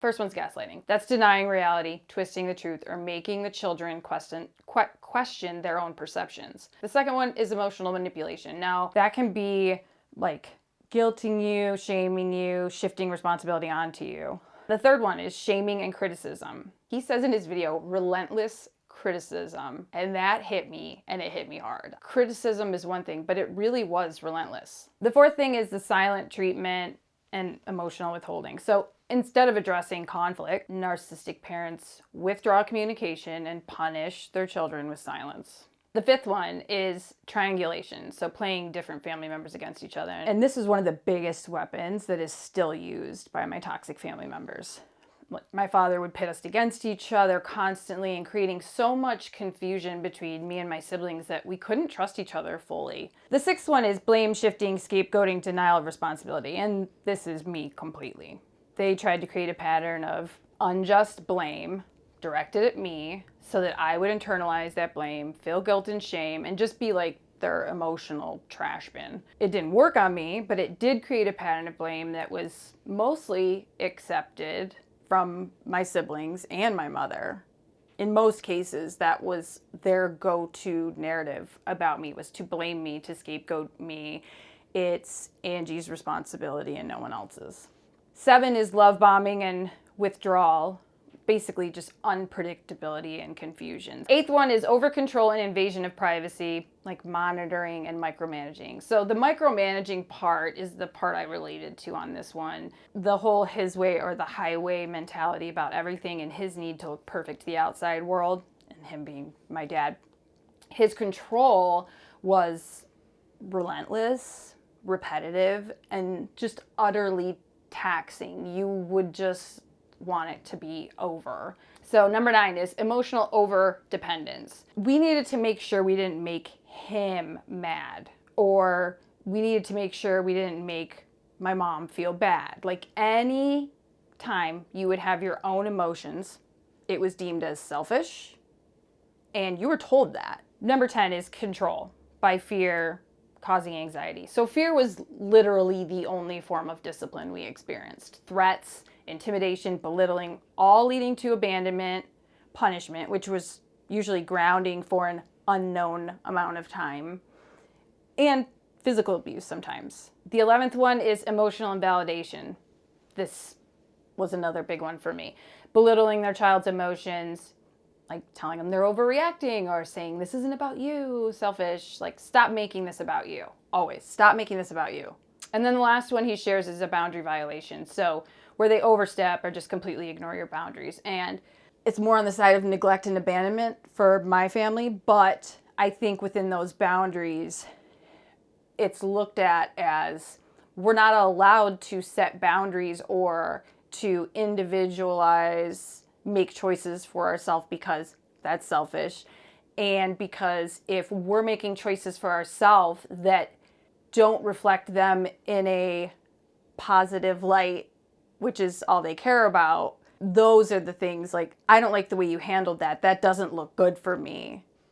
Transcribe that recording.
First one's gaslighting. That's denying reality, twisting the truth, or making the children question their own perceptions. The second one is emotional manipulation. Now, that can be like guilting you, shaming you, shifting responsibility onto you. The third one is shaming and criticism. He says in his video, relentless criticism, and that hit me, and it hit me hard. Criticism is one thing, but it really was relentless. The fourth thing is the silent treatment and emotional withholding. So instead of addressing conflict, narcissistic parents withdraw communication and punish their children with silence. The fifth one is triangulation, so playing different family members against each other. And this is one of the biggest weapons that is still used by my toxic family members. My father would pit us against each other constantly and creating so much confusion between me and my siblings that we couldn't trust each other fully. The sixth one is blame shifting, scapegoating, denial of responsibility, and this is me completely. They tried to create a pattern of unjust blame directed at me so that I would internalize that blame, feel guilt and shame, and just be like their emotional trash bin. It didn't work on me, but it did create a pattern of blame that was mostly accepted from my siblings and my mother. In most cases, that was their go-to narrative about me, was to blame me, to scapegoat me. It's Angie's responsibility and no one else's. 7 is love bombing and withdrawal. Basically just unpredictability and confusion. 8th one is over control and invasion of privacy, like monitoring and micromanaging. So the micromanaging part is the part I related to on this one. The whole his way or the highway mentality about everything and his need to look perfect to the outside world, and him being my dad. His control was relentless, repetitive, and just utterly taxing. You would just want it to be over. So number 9 is emotional over dependence. We needed to make sure we didn't make him mad, or we needed to make sure we didn't make my mom feel bad. Like any time you would have your own emotions, it was deemed as selfish, and you were told that. Number 10 is control by fear causing anxiety. So fear was literally the only form of discipline we experienced. Threats, intimidation, belittling, all leading to abandonment, punishment, which was usually grounding for an unknown amount of time, and physical abuse sometimes. The 11th one is emotional invalidation. This was another big one for me. Belittling their child's emotions, like telling them they're overreacting or saying this isn't about you, selfish, like stop making this about you. Always stop making this about you. And then the last one he shares is a boundary violation. So where they overstep or just completely ignore your boundaries. And it's more on the side of neglect and abandonment for my family, but I think within those boundaries, it's looked at as we're not allowed to set boundaries or to individualize, make choices for ourselves because that's selfish. And because if we're making choices for ourselves that don't reflect them in a positive light, which is all they care about, those are the things like, I don't like the way you handled that. That doesn't look good for me.